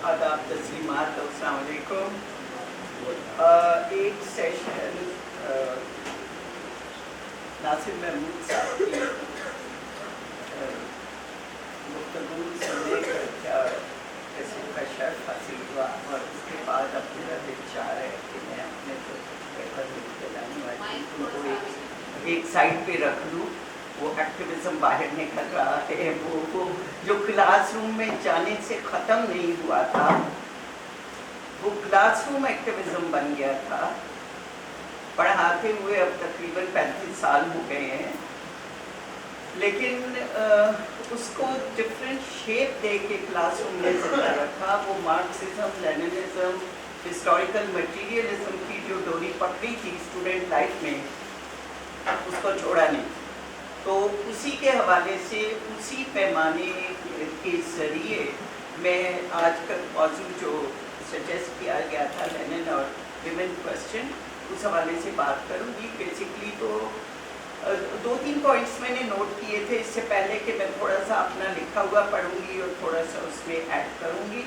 आदाब तस्लीमात अस्सलाम वालेकुम। एक सेशन नासिर महमूद साहब की गुफ्तगू सुनने का क्या किस्म का शर्फ हासिल हुआ और उसके बाद अब मेरा दिल चाह रहा है कि मैं अपने जो पेपर लिख के लाने वाली उनको एक साइड पे रख लूँ। वो एक्टिविज्म बाहर निकल रहा है, वो जो क्लासरूम में जाने से ख़त्म नहीं हुआ था, वो क्लासरूम एक्टिविज्म बन गया था। पढ़ाते हुए अब तकरीबन 35 साल हो गए हैं, लेकिन उसको डिफरेंट शेप दे के क्लासरूम में जिंदा रखा। वो मार्क्सिज्म, लेनिनिज्म, हिस्टोरिकल मटीरियलिज्म की जो डोरी पकड़ी थी स्टूडेंट लाइफ में, उसको छोड़ा नहीं। तो उसी के हवाले से, उसी पैमाने के ज़रिए मैं आज का मौजू जो सजेस्ट किया गया था, लेनिन और विमेन क्वेश्चन, उस हवाले से बात करूँगी। बेसिकली तो 2-3 पॉइंट्स मैंने नोट किए थे इससे पहले कि मैं थोड़ा सा अपना लिखा हुआ पढ़ूँगी और थोड़ा सा उसमें ऐड करूँगी।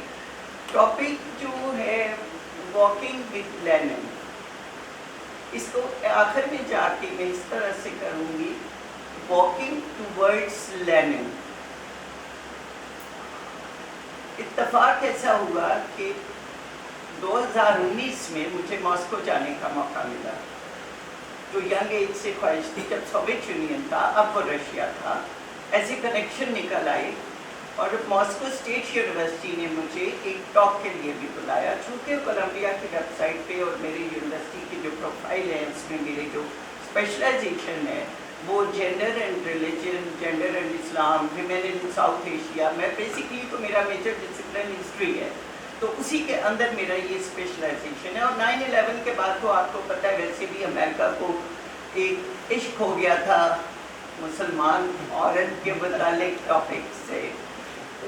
टॉपिक जो है वॉकिंग विद लेनिन, इसको आखिर में जाके मैं इस तरह से करूँगी, वॉकिंग टूवर्ड्स लेनिन। इत्तफाक ऐसा हुआ कि 2019 में मुझे मॉस्को जाने का मौका मिला। जो यंग एज से ख्वाहिश थी, जब सोवियत यूनियन था, अब वो रशिया था, ऐसे कनेक्शन निकल आए और मॉस्को स्टेट यूनिवर्सिटी ने मुझे एक टॉक के लिए भी बुलाया। चूँकि कोलंबिया की वेबसाइट पे और मेरी यूनिवर्सिटी की जो प्रोफाइल है उसमें मेरे जो स्पेशलाइजेशन है वो gender and religion, gender and Islam, women in south Asia, मैं बेसिकली तो मेरा मेजर डिसिप्लिन हिस्ट्री है, तो उसी के अंदर मेरा ये स्पेशलाइजेशन है। और 9/11 के बाद तो आपको पता है वैसे भी अमेरिका को एक इश्क हो गया था मुसलमान औरत के मुतालिक टॉपिक से।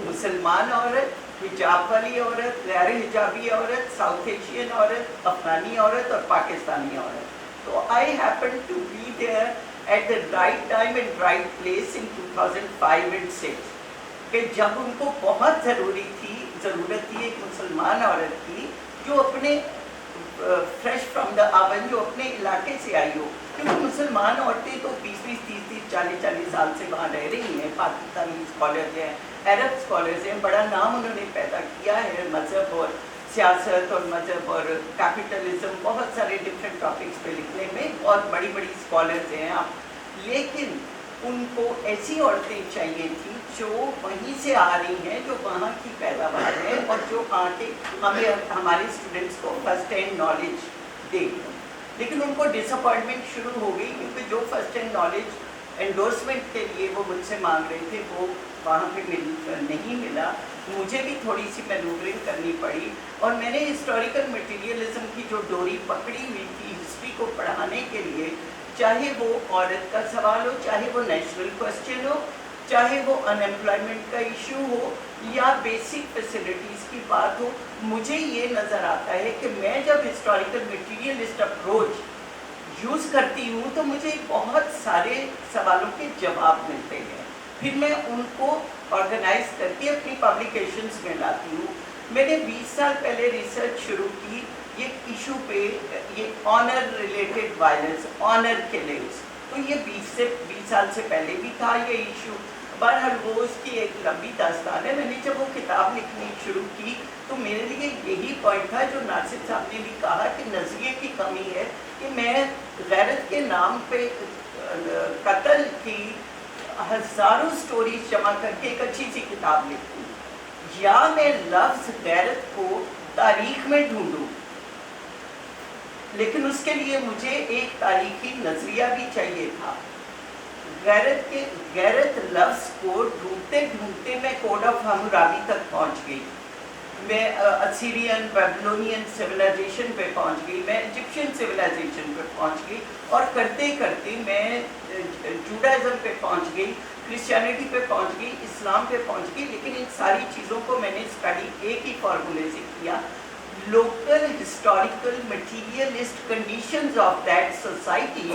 मुसलमान औरत, हिजाब वाली औरत, गैर हिजाबी औरत, साउथ एशियन औरत, अफगानी औरत और पाकिस्तानी औरत। तो I happen to be there at the right time and right place in 2005 and 6 कि जब उनको बहुत ज़रूरत थी एक मुसलमान औरत की जो अपने फ्रेश फ्रॉम द आवन, जो अपने इलाके से आई हो। क्योंकि मुसलमान औरतें तो 20-20, 30-30, 40-40 साल से वहाँ रह रही हैं। पाकिस्तानी स्कॉलर्स हैं, अरब स्कॉलर्स हैं, बड़ा नाम उन्होंने पैदा किया है मज़हब और सियासत और मज़हब और कैपिटलिज्म, बहुत सारे डिफरेंट टॉपिक्स पे लिखने में बहुत बड़ी बड़ी स्कॉलर्स हैं आप। लेकिन उनको ऐसी औरतें चाहिए थी जो वहीं से आ रही हैं, जो वहाँ की पैदावार है और जो आके हमें हमारे स्टूडेंट्स को फर्स्ट हैंड नॉलेज दे। लेकिन उनको डिसअपॉइंटमेंट शुरू हो गई क्योंकि जो फर्स्ट हैंड नॉलेज एंडोर्समेंट के लिए वो मुझसे मांग रहे थे वो वहाँ पे नहीं मिला। मुझे भी थोड़ी सी मैनूवरिंग करनी पड़ी और मैंने हिस्टोरिकल मटीरियलिज्म की जो डोरी पकड़ी हुई थी हिस्ट्री को पढ़ाने के लिए, चाहे वो औरत का सवाल हो, चाहे वो नेशनल क्वेश्चन हो, चाहे वो अनएम्प्लॉयमेंट का इशू हो या बेसिक फैसिलिटीज़ की बात हो, मुझे ये नज़र आता है कि मैं जब हिस्टोरिकल मटीरियलिस्ट अप्रोच यूज़ करती हूँ तो मुझे बहुत सारे सवालों के जवाब मिलते हैं। फिर मैं उनको ऑर्गेनाइज करके अपनी पब्लिकेशंस में लाती हूँ। मैंने 20 साल पहले रिसर्च शुरू की ये इशू पे, ये honour related violence, honour killings, तो ये 20 साल से पहले भी था ये इशू। बहरहाल वो उसकी एक लंबी दास्तान है। मैंने जब वो किताब लिखनी शुरू की तो मेरे लिए यही पॉइंट था जो नासिर साहब ने भी कहा कि नज़रिए की कमी है कि मैं गैरत के नाम पे कत्ल की हज़ारों स्टोरीज जमा करके एक अच्छी सी किताब लिखूँ, या मैं लफ्ज़ गैरत को तारीख में ढूंढूँ। लेकिन उसके लिए मुझे एक तारीखी नज़रिया भी चाहिए था। गैरत लफ्ज़ को ढूंढते ढूंढते मैं कोड ऑफ हम्मुराबी तक पहुँच गई, मैं असीरियन बेबीलोनियन सिविलाइजेशन पे पहुँच गई, मैं इजिप्शियन सिविलाइजेशन पे पहुँच गई और करते करते मैं जूडाइज़म पे पहुँच गई, क्रिश्चियनिटी पे पहुँच गई, इस्लाम पे पहुँच गई। लेकिन इन सारी चीज़ों को मैंने स्टडी एक ही फार्मूले से किया, local historical materialist conditions of that society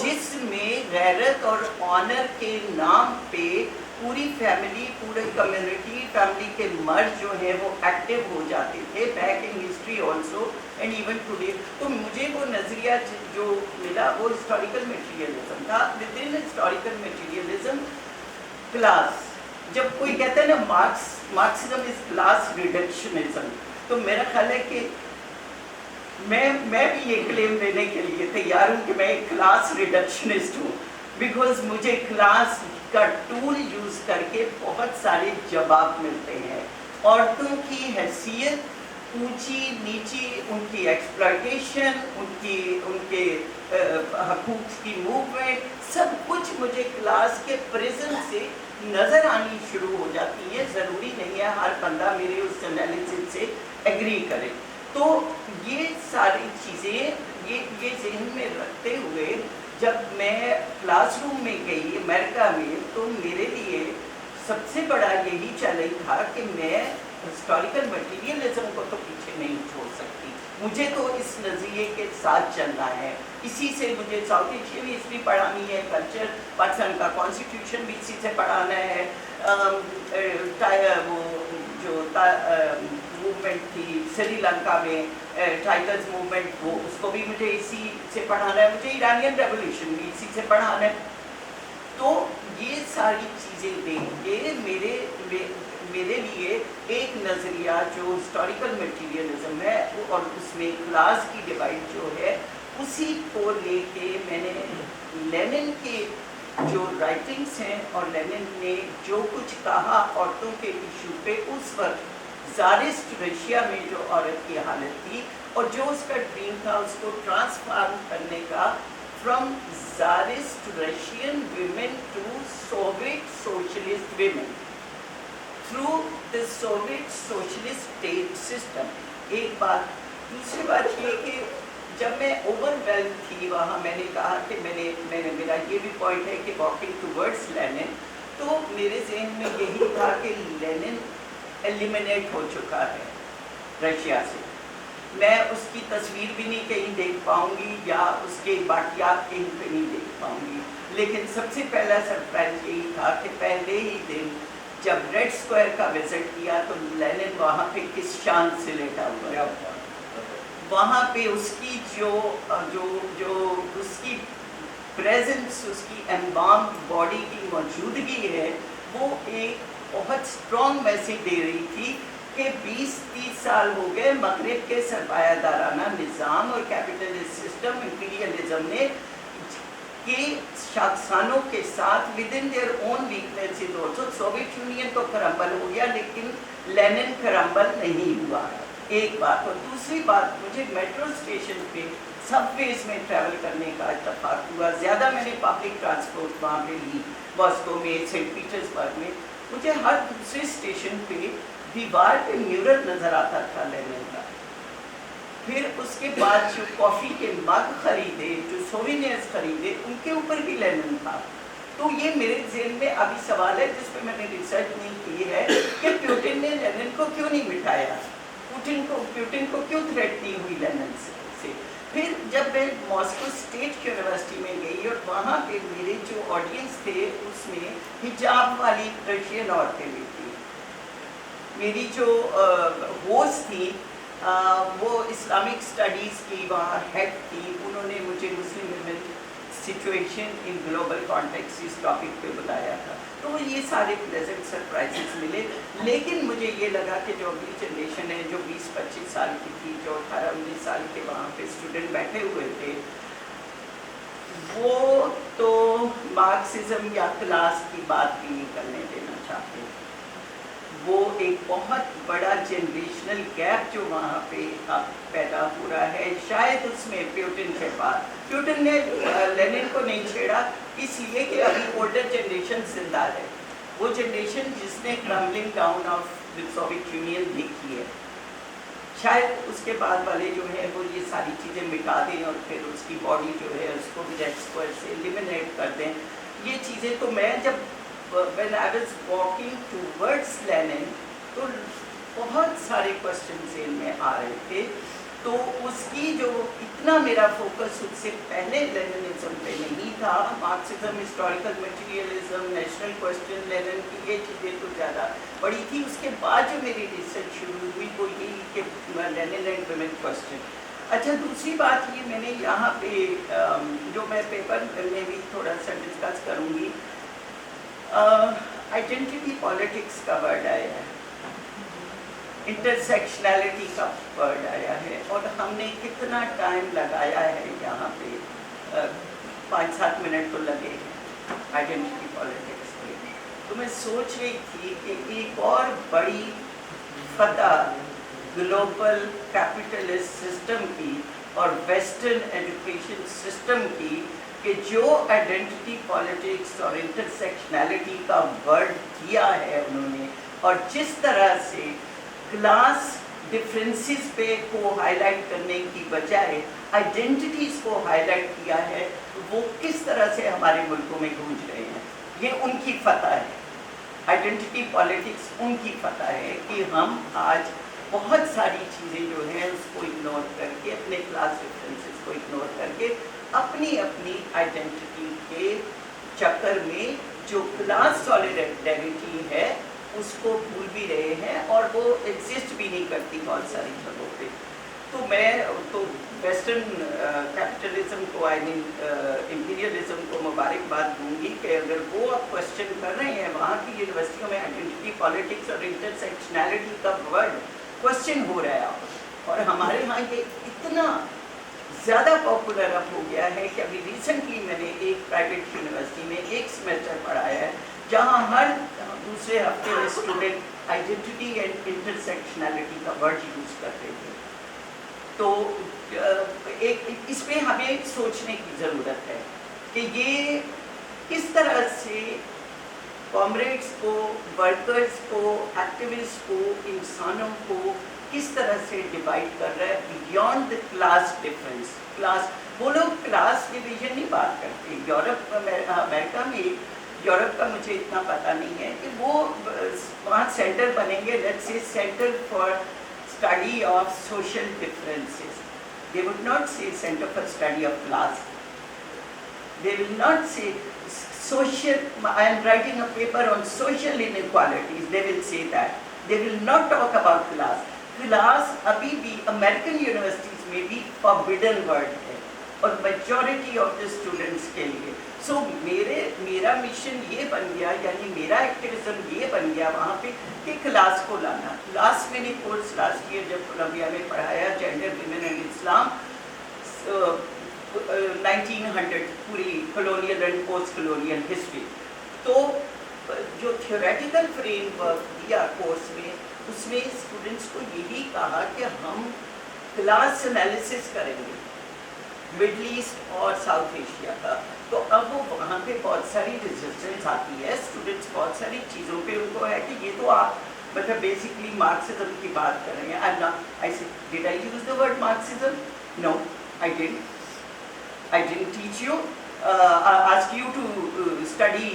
जिसमें गैरत और ऑनर के नाम पे पूरी फैमिली, पूरी कम्युनिटी, फैमिली के मर्द जो है वो एक्टिव हो जाते थे back in history also and even today. तो मुझे वो नज़रिया जो मिला वो हिस्टोरिकल मटीरियलिज्म था। With in historical materialism class, जब कोई कहता है ना मार्क्सिज्म इज क्लास रिडक्शनिज्म, तो मेरा ख्याल है कि मैं भी ये क्लेम देने के लिए तैयार हूँ कि मैं एक क्लास रिडक्शनिस्ट हूँ, बिकॉज मुझे क्लास का टूल यूज़ करके बहुत सारे जवाब मिलते हैं। औरतों की हैसियत, ऊंची नीची, उनकी एक्सप्लॉयटेशन, उनके हकूक़ की मूवमेंट, सब कुछ मुझे क्लास के प्रिज्म से नज़र आनी शुरू हो जाती है। ज़रूरी नहीं है हर बंदा मेरे उस एनालिसिस से एग्री करे। तो ये सारी चीज़ें ये ज़हन में रखते हुए जब मैं क्लासरूम में गई अमेरिका में, तो मेरे लिए सबसे बड़ा यही चैलेंज था कि मैं हिस्टोरिकल मटीरियलिज्म को तो पीछे नहीं छोड़ सकती, मुझे तो इस नज़रिए के साथ चलना है। इसी से मुझे साउथ एशियन हिस्ट्री पढ़ानी है, कल्चर, पाकिस्तान का कॉन्स्टिट्यूशन भी इसी से पढ़ाना है, वो जो मूवमेंट थी श्रीलंका में, टाइगर्स मूवमेंट, वो उसको भी मुझे इसी से पढ़ाना है, मुझे इरानियन रेवोल्यूशन भी इसी से पढ़ाना है। तो ये सारी चीज़ें देख के मेरे लिए एक नज़रिया जो हिस्टोरिकल मटीरियलिज्म है और उसमें क्लास की डिवाइड जो है उसी को लेके मैंने लेनिन के जो राइटिंग्स हैं और लेनिन ने जो कुछ कहा औरतों के इशू पे उस वक्त ज़ारिस्ट रशिया में जो औरत की हालत थी और जो उसका ड्रीम था उसको ट्रांसफॉर्म करने का from Tsarist Russian women to Soviet socialist women through the Soviet socialist state system. एक बात, दूसरी बात ये कि जब मैं ओवरवेल्म थी वहाँ मैंने कहा कि मैंने मेरा ये भी पॉइंट है कि वॉकिंग टूवर्ड्स लेनिन, तो मेरे जहन में यही था कि लेनिन एलिमिनेट हो चुका है रशिया से, मैं उसकी तस्वीर भी नहीं कहीं देख पाऊँगी या उसके बाकियात कहीं पे नहीं देख पाऊँगी। लेकिन सबसे पहला सरप्राइज यही था कि पहले ही दिन जब रेड स्क्वायर का विजिट किया तो लेनिन वहाँ पे किस शान से लेटा हुआ है, वहाँ पे उसकी जो उसकी प्रेजेंस, उसकी एम्बाम बॉडी की मौजूदगी है वो एक बहुत स्ट्रॉन्ग मैसेज दे रही थी कि 20-30 साल हो गए मगरिब के सरमायादाराना निज़ाम और कैपिटलिस्ट सिस्टम इंपीरियलिज्म ने के शासनों के साथ with in their own weaknesses also, Soviet union तो क्रम्बल हो गया लेकिन लेनिन क्रम्बल नहीं हुआ। एक बात, और दूसरी बात, मुझे मेट्रो स्टेशन पे सबवेज में ट्रैवल करने का इत्तेफाक हुआ। ज़्यादा मैंने पब्लिक ट्रांसपोर्ट वहाँ पे ली, मॉस्को में, सेंट पीटर्सबर्ग में। मुझे हर दूसरे स्टेशन पे दीवार पे म्यूरल नज़र आता था लेनिन का। फिर उसके बाद जो कॉफ़ी के मग खरीदे, जो सोवेनियर्स खरीदे, उनके ऊपर भी लेनिन था। तो ये मेरे ज़हन में अभी सवाल है जिस पर मैंने रिसर्च नहीं की है कि प्यूटिन ने लेनिन को क्यों नहीं मिटाया, प्यूटिन को क्यों थ्रेट नहीं हुई लेनिन से। फिर जब मैं मॉस्को स्टेट यूनिवर्सिटी में गई और वहाँ पे मेरे जो ऑडियंस थे उसमें हिजाब वाली रशियन औरतें भी थी। मेरी जो होस्ट थी वो इस्लामिक स्टडीज़ की वहाँ हेड थी, उन्होंने मुझे Muslim women situation in global context इस टॉपिक पे बुलाया था। तो ये सारे प्लेजेंट सरप्राइजेस मिले, लेकिन मुझे ये लगा कि जो अगली जनरेशन है जो 20-25 साल की थी, जो 18-19 साल के वहाँ पे स्टूडेंट बैठे हुए थे, वो तो मार्क्सिज्म या क्लास की बात भी नहीं करने देना चाहते। वो एक बहुत बड़ा जनरेशनल गैप जो वहाँ पे अब पैदा हो रहा है, शायद उसमें प्यूटिन ने लेनिन को नहीं छेड़ा इसलिए कि अभी ओल्डर जनरेशन जिंदा है, वो जनरेशन जिसने crumbling down of the Soviet union देखी है, शायद उसके बाद वाले जो है वो ये सारी चीज़ें मिटा दें और फिर उसकी बॉडी जो है उसको भी रेड स्क्वायर से एलिमिनेट कर दें। ये चीज़ें तो मैं जब when I was walking towards Lenin, तो बहुत सारे क्वेश्चन जेल में आ रहे थे, तो उसकी जो इतना मेरा फोकस उससे पहले लेनिनिज्म पे नहीं था, Marxism, historical materialism, national question, Lenin की ये चीज़ें तो ज़्यादा पढ़ी थी। उसके बाद जो मेरी रिसर्च शुरू हुई वो यही कि लेनिन एंड वुमेन क्वेश्चन। अच्छा, दूसरी बात ये मैंने यहाँ पे जो मैं पेपर में भी थोड़ा सा डिस्कस करूँगी, आइडेंटिटी पॉलिटिक्स का वर्ड आया है, इंटरसेक्शनैलिटी का वर्ड आया है, और हमने कितना टाइम लगाया है यहाँ पे, 5-7 मिनट तो लगे हैं आइडेंटिटी पॉलिटिक्स पे। तो मैं सोच रही थी कि एक और बड़ी फतह ग्लोबल कैपिटलिस्ट सिस्टम की और वेस्टर्न एजुकेशन सिस्टम की, कि जो आइडेंटिटी पॉलिटिक्स और इंटरसेक्शनैलिटी का वर्ड किया है उन्होंने, और जिस तरह से क्लास डिफरेंसेस पे को हाईलाइट करने की बजाय आइडेंटिटीज़ को हाईलाइट किया है, वो किस तरह से हमारे मुल्कों में गूंज रहे हैं, ये उनकी फतह है। आइडेंटिटी पॉलिटिक्स उनकी फतह है कि हम आज बहुत सारी चीज़ें जो हैं उसको इग्नोर करके, अपने क्लास डिफरेंसेस को इग्नोर करके, अपनी अपनी आइडेंटिटी के चक्कर में जो क्लास सॉलिडेरिटी है उसको भूल भी रहे हैं, और वो एग्जिस्ट भी नहीं करती बहुत सारी जगहों पे। तो मैं तो वेस्टर्न कैपिटलिज्म को, आई मीन इंपीरियलिज्म को मुबारकबाद दूंगी कि अगर वो अब क्वेश्चन कर रहे हैं वहाँ की यूनिवर्सिटियों में आइडेंटिटी पॉलिटिक्स और इंटरसेक्शनैलिटी का वर्ड क्वेश्चन हो रहा है, और हमारे यहाँ ये इतना ज़्यादा पॉपुलर अब हो गया है कि अभी रिसेंटली मैंने एक प्राइवेट यूनिवर्सिटी में एक सेमेस्टर पढ़ाया है जहाँ हर दूसरे हफ्ते में स्टूडेंट आइडेंटिटी एंड इंटरसेक्शनैलिटी का वर्ड यूज करते थे। तो एक इस पे हमें सोचने की ज़रूरत है कि ये किस तरह से कॉमरेड्स को, वर्कर्स को, एक्टिविस्ट को, इंसानों को किस तरह से डिवाइड कर रहा है beyond the class difference. Class, वो लोग क्लास डिवीजन नहीं बात करते। यूरोप, अमेरिका में, यूरोप का मुझे इतना पता नहीं है कि वो वहाँ सेंटर बनेंगे, let's say centre for study of social differences. They would not say centre for study of class, they will not say social, I am writing a paper on social inequalities, they will say that. They will not talk about class. Class अभी भी American universities में भी forbidden word है, और majority of the students के लिए। So मेरा mission ये बन गया, यानी मेरा एक्टिविज्म ये बन गया वहाँ पे कि क्लास को लाना। लास्ट मैंने कोर्स लास्ट ईयर जब कोलंबिया में पढ़ाया, जेंडर, विमेन एंड इस्लाम, 1900 पूरी colonial and post colonial history. तो जो थियोरेटिकल फ्रेमवर्क दिया कोर्स में, उसमें स्टूडेंट्स को यही कहा कि हम क्लास एनालिसिस करेंगे मिडल ईस्ट और साउथ एशिया का। तो अब वो वहाँ पे बहुत सारी रेजिस्टेंस आती है, स्टूडेंट्स बहुत सारी चीज़ों पे उनको है कि ये तो आप मतलब बेसिकली मार्क्सिज्म की बात कर रहे हैं। I say did I use the word Marxism? No, I didn't. I didn't teach you, ask you to study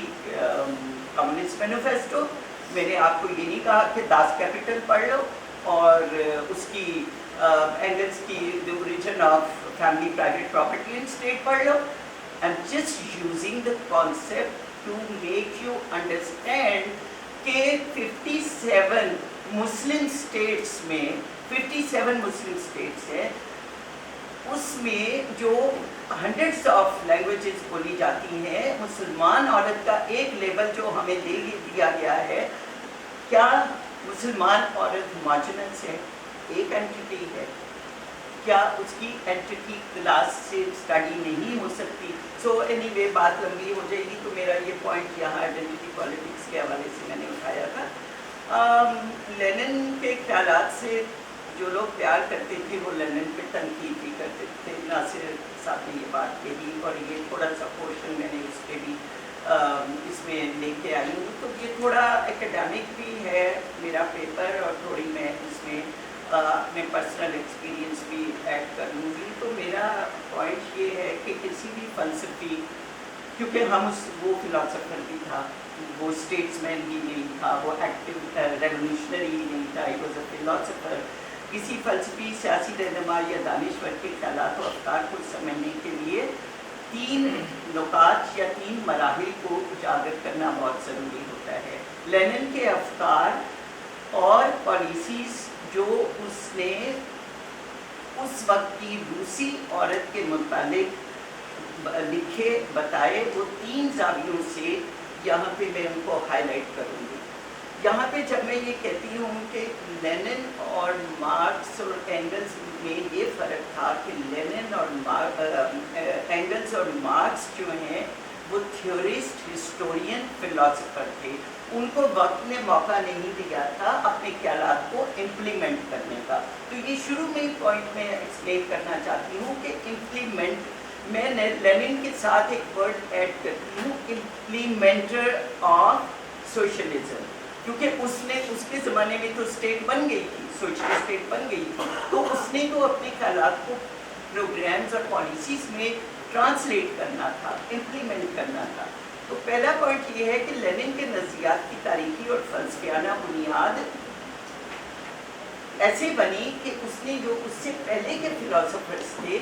Communist Manifesto. मैंने आपको ये नहीं कहा कि दास कैपिटल पढ़ लो और उसकी एंगल्स की the origin of family private property and state पढ़ लो। I'm just using the concept to make you understand कि 57 मुस्लिम स्टेट्स में, 57 मुस्लिम स्टेट्स हैं, उसमें जो हंड्रेड्स ऑफ लैंग्वेजेस बोली जाती हैं, मुसलमान औरत का एक लेवल जो हमें दे दिया गया है, क्या मुसलमान औरत होमोजेनस है, एक एंटिटी है? क्या उसकी एंटिटी क्लास से स्टडी नहीं हो सकती? सो एनीवे बात लंबी हो जाएगी, तो मेरा ये पॉइंट यहाँ आइडेंटिटी पॉलिटिक्स के हवाले से मैंने उठाया था। लेनिन के ख्यालात से जो लोग प्यार करते थे वो लेनिन पे तनकीद भी करते थे। नासिर साहब ने ये बात कही, और ये थोड़ा सा पोर्शन मैंने उसके भी इसमें लेके आई हूँ। तो ये थोड़ा एकेडमिक भी है मेरा पेपर, और थोड़ी मैं इसमें अपने पर्सनल एक्सपीरियंस भी ऐड कर लूँगी। तो मेरा पॉइंट ये है कि किसी भी फलसफी, क्योंकि हम वो फिलोसफर भी था वो स्टेट्समैन ही नहीं था, वो एक्टिव रेवोल्यूशनरी ही नहीं था, ही वॉज अ फिलोसफर। किसी फलसफी, सियासी रहनुमा या दानिश्वर के ख्यालात और अफकार को समझने के लिए 3 नुकात या 3 मराहिल को उजागर करना बहुत ज़रूरी होता है। लेनिन के अफकार और पॉलिसीज़ जो उसने उस वक्त की रूसी औरत के मुतालिक लिखे बताए, वो 3 ज़ावियों से यहाँ पे मैं उनको हाईलाइट करूँगी। यहाँ पे जब मैं ये कहती हूँ कि लेनिन और मार्क्स और एंगल्स में ये फ़र्क था कि लेनिन और एंगल्स और मार्क्स जो हैं वो थ्योरिस्ट, हिस्टोरियन, फिलोसफर थे। उनको वक्त ने मौका नहीं दिया था अपने ख्यालात को इम्प्लीमेंट करने का। तो ये शुरू में ही पॉइंट में एक्सप्लेन करना चाहती हूँ कि इम्प्लीमेंट, मैं लेनिन के साथ एक वर्ड ऐड करती हूँ, इम्प्लीमेंटर ऑफ सोशलिज्म, क्योंकि उसके ज़माने में तो स्टेट बन गई थी, सोशलिस्ट स्टेट बन गई थी, तो उसने तो अपने ख्यालात को प्रोग्राम्स और पॉलिसीज़ में ट्रांसलेट करना था, इम्प्लीमेंट करना था। तो पहला पॉइंट ये है कि लेनिन के नज़रियात की तारीखी और फलसफियाना बुनियाद ऐसे बनी कि उसने जो उससे पहले के फिलोसोफर्स थे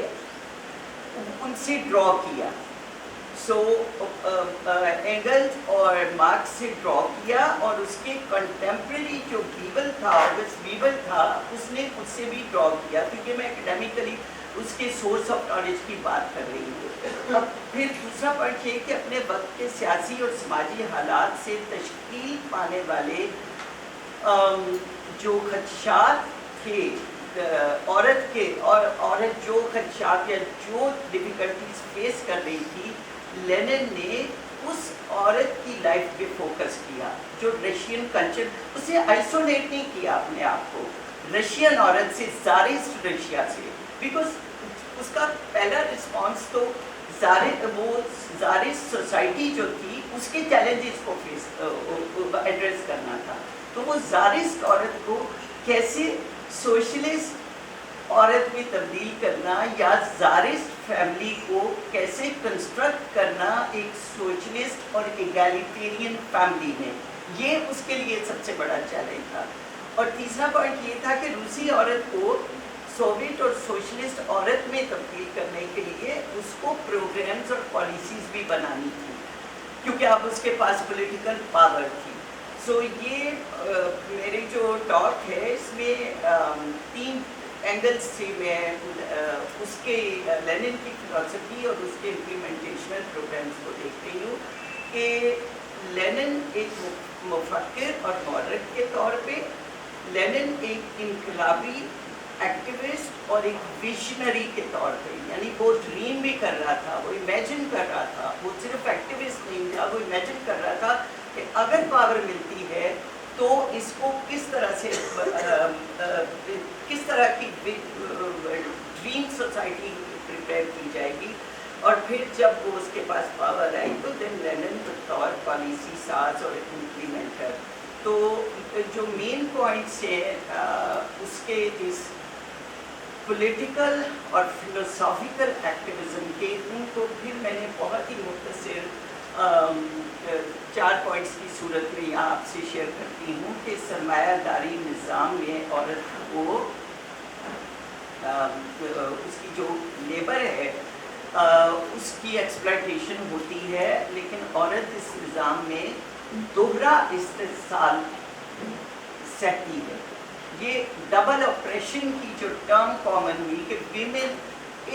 उनसे ड्रॉ किया। सो एंगल्स और मार्क्स से ड्रॉ किया, और उसके कंटेम्प्रेरी जो बीबल था, ऑगस्ट बीबल था, उसने उससे भी ड्रॉ किया, क्योंकि मैं एकेडमिकली उसके सोर्स ऑफ नॉलेज की बात कर रही हूँ। अब फिर दूसरा पॉइंट ये कि अपने वक्त के सियासी और समाजी हालात से तश्कील पाने वाले जो खदशात थे औरत के, और औरत जो खदशात या जो डिफ़िकल्टीज फेस कर रही थी, लेनिन ने उस औरत की लाइफ पे फोकस किया जो रशियन कल्चर, उसे आइसोलेट नहीं किया अपने आप को रशियन औरत से, ज़ारिस्ट रशिया से, बिकॉज उसका पहला रिस्पॉन्स तो ज़ारिस्ट सोसाइटी जो थी उसके चैलेंजेस को फेस एड्रेस करना था। तो वो ज़ारिस्ट औरत को कैसे सोशलिस्ट औरत में तब्दील करना, या ज़ारिस्ट फैमिली को कैसे कंस्ट्रक्ट करना एक सोशलिस्ट और इगैलिटेरियन फैमिली में, ये उसके लिए सबसे बड़ा चैलेंज था। और तीसरा पॉइंट ये था कि रूसी औरत को सोवियत और सोशलिस्ट औरत में तब्दील करने के लिए उसको प्रोग्राम्स और पॉलिसीज़ भी बनानी थी, क्योंकि अब उसके पास पॉलिटिकल पावर थी। सो ये मेरी जो टॉक है इसमें 3 एंगल्स से मैं उसके लेनिन की फिलॉसफी और उसके इम्प्लीमेंटेशनल प्रोग्राम्स को देख रही हूँ कि लेनिन एक मुफक्किर और मौरख के तौर पे, लेनिन एक इनकलाबी एक्टिविस्ट और एक विजनरी के तौर पे, यानी वो ड्रीम भी कर रहा था, वो इमेजिन कर रहा था, वो सिर्फ एक्टिविस्ट नहीं था, वो इमेजिन कर रहा था कि अगर पावर मिलती है तो इसको किस तरह से किस तरह की ड्रीम सोसाइटी प्रिपेयर की जाएगी। और फिर जब वो उसके पास पावर आई तो देन लेनिन बतौर पॉलिसी साज और इम्प्लीमेंटर। तो जो मेन पॉइंट्स हैं उसके इस पॉलिटिकल और फिलोसॉफिकल एक्टिविज़म के, उनको फिर मैंने बहुत ही मुख्तसर 4 पॉइंट्स की सूरत में यहाँ आपसे शेयर करती हूँ कि सरमायादारी निज़ाम में औरत को उसकी जो लेबर है उसकी एक्सप्लॉयटेशन होती है, लेकिन औरत इस निज़ाम में दोहरा इस्तेसाल सहती है। ये डबल ऑपरेशन की जो टर्म कॉमन हुई कि women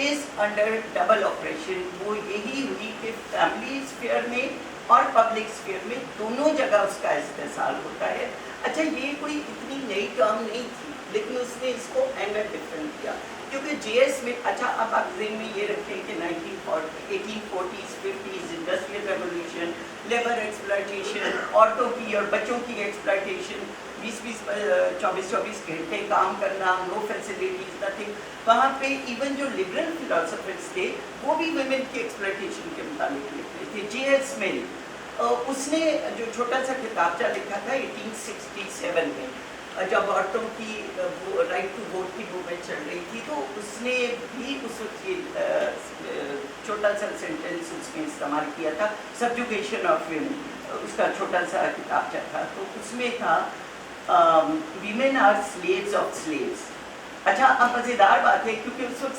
is under double operation, वो यही हुई कि फैमिली स्फीयर में और पब्लिक स्फीयर में दोनों जगह उसका इस्तेसाल होता है। अच्छा, ये कोई इतनी नई टर्म नहीं थी, लेकिन उसने इसको एंगल डिफरेंट किया, क्योंकि जीएस में, अच्छा अब आप ज़हन में ये रखें कि 1840s 50s industrial revolution, labour exploitation, औरतों की और बच्चों की एक्सप्लॉयटेशन, 20-24 घंटे काम करना, नो फैसिलिटीज़, नथिंग। वहाँ पे इवन जो लिबरल फिलोसफर्स थे वो भी वुमेन की एक्सप्लॉयटेशन के मुताबिक लिख रहे थे। J.S. मिल उसने जो छोटा सा किताबचा लिखा था 1867 में, जब औरतों की वो राइट टू वोट की मूवमेंट चल रही थी, तो उसने भी उस वक्त ये छोटा सा सेंटेंस उसने इस्तेमाल किया था, सब्जुगेशन ऑफ विमेन, उसका छोटा सा किताबचा था, तो उसमें था women are slaves of slaves. अच्छा, अब मज़ेदार बात है क्योंकि उस वक्त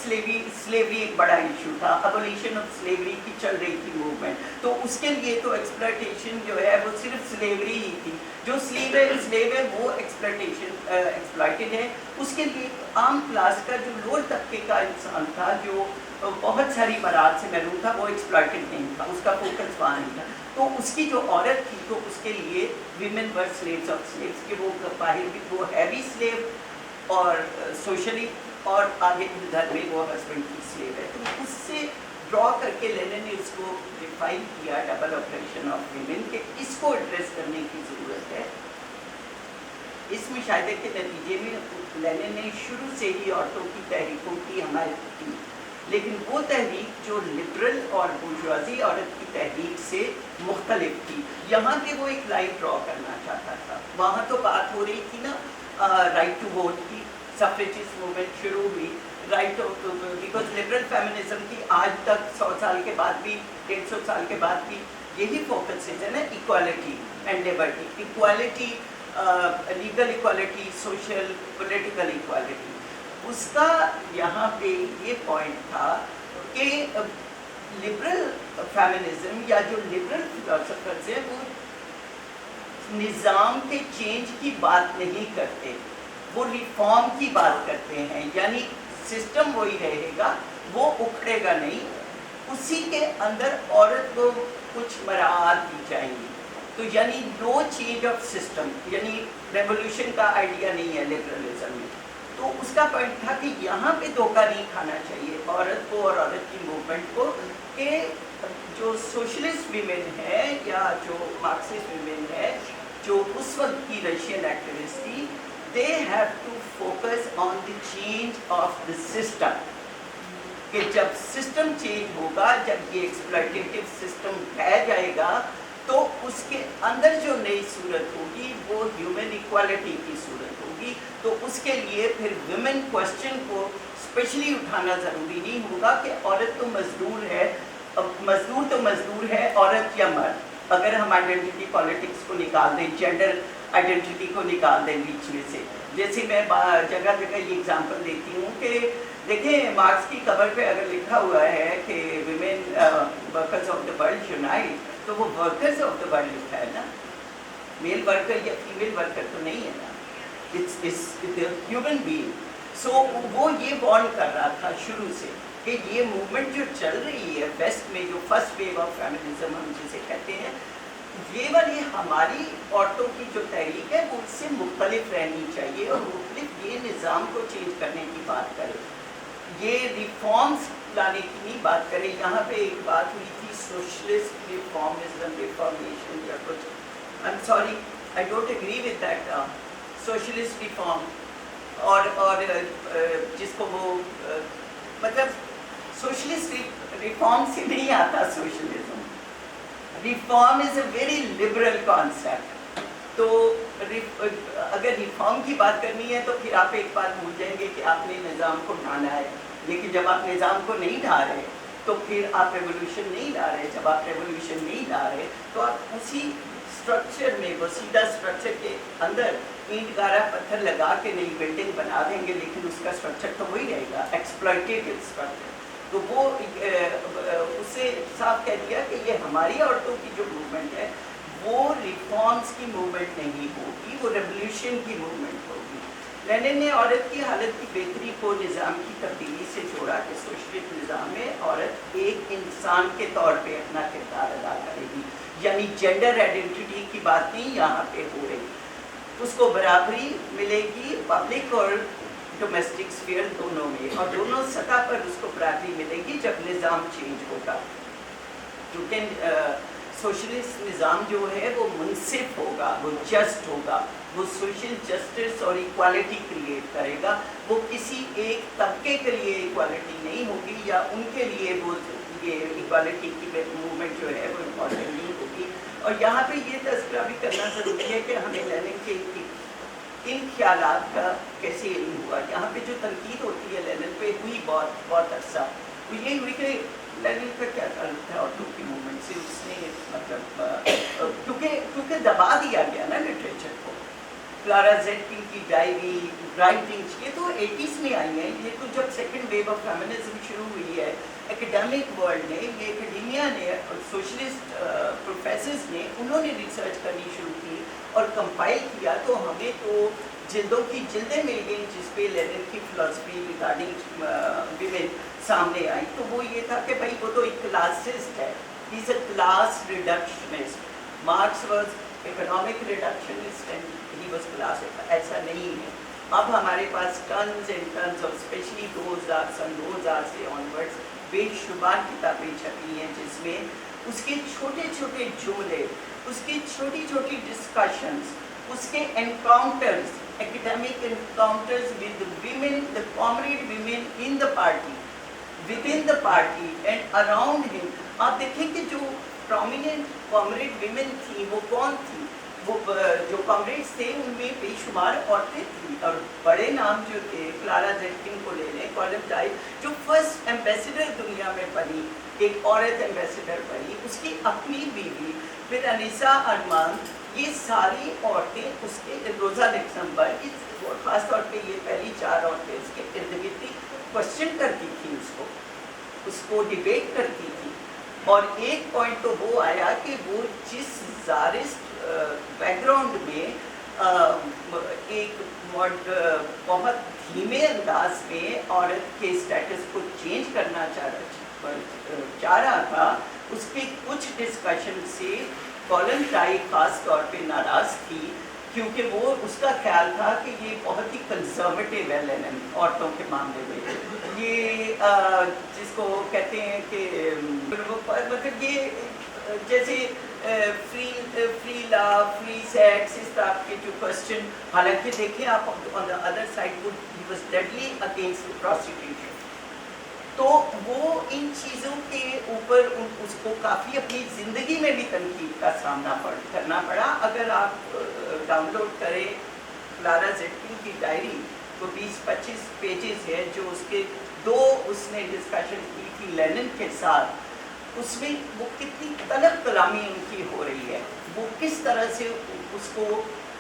स्लेवरी एक बड़ा इशू था, अबोलिशन ऑफ स्लेवरी की चल रही थी मूवमेंट, तो उसके लिए तो एक्सप्लॉयटेशन जो है वो सिर्फ स्लेवरी ही थी। जो स्लेव है वो एक्सप्लॉयटेड है। उसके लिए आम क्लास का जो लोअर तबके का इंसान था, जो बहुत सारी बरात से महरूम था, वो एक्सप्लॉयटेड नहीं था, उसका फोकस वहाँ नहीं था। तो उसकी जो औरत थी, तो उसके लिए women were slaves of slaves, कि वो बाहर भी वो है भी स्लेव और सोशली, और आगे घर में वो हस्बैंड की स्लेव है। तो उससे ड्रॉ करके लेनिन ने उसको डिफाइन किया, डबल ऑपरेशन ऑफ वीमेन, के इसको एड्रेस करने की ज़रूरत है। इस मुशाहिदे के नतीजे में लेनिन ने शुरू से ही औरतों की तहरीकों की हमायत की, लेकिन वो तहरीक जो लिबरल और बुर्जुआजी औरत की तहरीक से मुख्तलिफ थी। यहाँ पे वो एक लाइन ड्रॉ करना चाहता था। वहाँ तो बात हो रही थी ना राइट टू वोट की, सफ्रेजिस्ट मूवमेंट शुरू हुई, right to, because liberal feminism की आज तक 100 साल के बाद भी, 150 साल के बाद भी यही फोकस है ना, equality and liberty, equality, legal equality, social political equality. उसका यहाँ पे ये पॉइंट था कि लिबरल फेमिनिज्म या जो लिबरल फिलोसफर्स हैं वो निज़ाम के चेंज की बात नहीं करते, वो रिफॉर्म की बात करते हैं। यानी सिस्टम वही रहेगा, वो उखड़ेगा नहीं, उसी के अंदर औरत को कुछ मराहत दी जाएंगी। तो यानी नो चेंज ऑफ सिस्टम, यानी रेवोल्यूशन का आइडिया नहीं है लिबरलिज्म में। तो उसका पॉइंट था कि यहाँ पे धोखा नहीं खाना चाहिए औरत को और औरत की मूवमेंट को, कि जो सोशलिस्ट वीमेन है या जो मार्क्सिस्ट वीमेन है, जो उस वक्त की रशियन एक्टिविस्ट थी, they have to focus on the change of the system, कि जब सिस्टम चेंज होगा, जब ये एक्सप्लॉयटेटिव सिस्टम ढह जाएगा, तो उसके अंदर जो नई सूरत होगी वो ह्यूमन इक्वालिटी की सूरत होगी। तो उसके लिए फिर विमेन क्वेश्चन को स्पेशली उठाना ज़रूरी नहीं होगा कि औरत तो मजदूर है, मजदूर तो मजदूर है, औरत या मर्द। अगर हम आइडेंटिटी पॉलिटिक्स को निकाल दें, जेंडर आइडेंटिटी को निकाल दें बीच में से, जैसे मैं जगह जगह ये एग्जांपल देती हूँ कि देखें, मार्क्स की कवर पे अगर लिखा हुआ है कि women workers of the world unite, तो वो वर्कर्स ऑफ द वर्ल्ड लिखा है ना, मेल वर्कर या फीमेल वर्कर तो नहीं है ना, इट्स ह्यूमन बीइंग। सो वो ये वॉर्न कर रहा था शुरू से कि ये मूवमेंट जो चल रही है वेस्ट में, जो फर्स्ट वेव ऑफ फेमिनिज्म हम जिसे कहते हैं, ये वाली हमारी औरतों की जो तहरीक है वो उससे मुख्तलिफ रहनी चाहिए, और मुख्तलिफ ये निज़ाम को चेंज करने की बात करे, ये रिफॉर्म्स लाने की नहीं बात करे। यहाँ पे एक बात हुई थी सोशलिस्ट रिफॉर्मिज्म, रिफॉर्मेशन या कुछ, I am sorry, I don't agree with that socialist reform, और जिसको वो मतलब सोशलिस्ट रिफॉर्म से नहीं आता socialism. Reform is a very liberal concept. तो अगर रिफॉर्म की बात करनी है तो फिर आप एक बात भूल जाएंगे कि आपने निज़ाम को ढाना है, लेकिन जब आप निज़ाम को नहीं ढा रहे तो फिर आप रेवोल्यूशन नहीं ला रहे। जब आप रेवोल्यूशन नहीं ला रहे तो आप उसी स्ट्रक्चर में, वो सीधा स्ट्रक्चर के अंदर ईंट गारा पत्थर लगा के नई बिल्डिंग बना देंगे, लेकिन उसका स्ट्रक्चर तो वही रहेगा, एक्सप्लॉयटेटिव स्ट्रक्चर। तो वो उससे साफ कह दिया कि ये हमारी औरतों की जो मूवमेंट है वो रिफॉर्म्स की मूवमेंट नहीं होगी, वो रेवोल्यूशन की मूवमेंट होगी। लेनिन ने औरत की हालत की बेहतरी को निज़ाम की तब्दीली से जोड़ा कि सोशलिस्ट निज़ाम में औरत एक इंसान के तौर पे अपना किरदार अदा करेगी, यानी जेंडर आइडेंटिटी की बात नहीं यहाँ पे हो रही। उसको बराबरी मिलेगी पब्लिक और डोमेस्टिक स्फीयर दोनों में, और दोनों सतह पर उसको बराबरी मिलेगी जब निज़ाम चेंज होगा। क्योंकि सोशलिस्ट निज़ाम जो है वो मुनसिफ होगा, वो जस्ट होगा, वो सोशल जस्टिस और इक्वालिटी क्रिएट करेगा। वो किसी एक तबके के लिए इक्वालिटी नहीं होगी, या उनके लिए वो ये इक्वालिटी की मूवमेंट जो है वो इम्पॉर्टेंट नहीं होगी। और यहाँ पे ये तस्करा भी करना ज़रूरी है कि हमें लेनिन के इन ख्यालात का कैसे इल्म हुआ। यहाँ पे जो तनकीद होती है लेनिन पे हुई बहुत अरसा, वो यही हुई कि लेनिन का क्या ताल्लुक था औरतों की मूवमेंट से, उसने मतलब क्योंकि दबा दिया गया ना लिटरेचर को। क्लारा ज़ेटकिन की डायरी, राइटिंग्स, ये तो 80s में आई हैं। ये तो जब सेकेंड वेव ऑफ फेमिनिज्म शुरू हुई है, एकेडमिक वर्ल्ड ने, ये एकेडेमिया ने, सोशलिस्ट प्रोफेसर्स ने, उन्होंने रिसर्च करनी शुरू की और कंपाइल किया, तो हमें तो जिल्दों की जिल्दें मिल गई जिस पे लेनिन की फिलॉसफी रिगार्डिंग विमेन सामने आई। तो वो ये था कि भाई वो तो एक क्लासिस्ट है, he is a class reductionist. Marx was economic reductionist and he was class, ऐसा नहीं है। अब हमारे पास tons and tons of specially 2000 से ऑनवर्ड्स बेशुमार किताबें छपी हैं जिसमें उसके छोटे छोटे जुमले, उसकी छोटी छोटी डिस्कशंस, उसके encounters, academic encounters with women, the comrade women in the party, with in the party and around him. आप देखें कि जो प्रोमिनेंट कॉमरेड विमेन थी वो कौन थी। वो जो कॉमरेड्स थे उनमें बेशुमार औरतें थी, और बड़े नाम जो थे, क्लारा ज़ेटकिन को ले लें, कॉलम टाइप जो फर्स्ट एम्बेसडर दुनिया में बनी, एक औरत एम्बेसडर बनी, उसकी अपनी बीवी, फिर अनीसा अरमान, ये सारी औरतें उसके, रोज़ा लक्समबर्ग, ख़ास तौर पे ये पहली 4 औरतें उसके इर्द गिर्द क्वेश्चन करती थी, उसको डिबेट करती थी। और एक पॉइंट तो वो आया कि वो जिस ज़ारिस्ट बैकग्राउंड में एक बहुत धीमे अंदाज में औरत के स्टेटस को चेंज करना चाह रहा था, उसके कुछ डिस्कशन से कॉलन टाई खास तौर पे नाराज़ थी, क्योंकि वो उसका ख्याल था कि ये बहुत ही कंजर्वेटिव है लेनिन औरतों के मामले में। ये जिसको कहते हैं कि मतलब ये जैसे फ्री लव, फ्री सेक्स, इस तरह के जो क्वेश्चन, हालांकि देखें आप ऑन द अदर साइड वो he was deadly against prostitution. तो वो इन चीज़ों के ऊपर उसको काफ़ी अपनी ज़िंदगी में भी तनकीद का सामना करना पड़ा। अगर आप डाउनलोड करें क्लारा ज़ेटकिन की डायरी, तो 20-25 पेजेस है जो उसके 2 उसने डिस्कशन की थी लेनिन के साथ। उसमें वो कितनी तलब कलामी उनकी हो रही है, वो किस तरह से उसको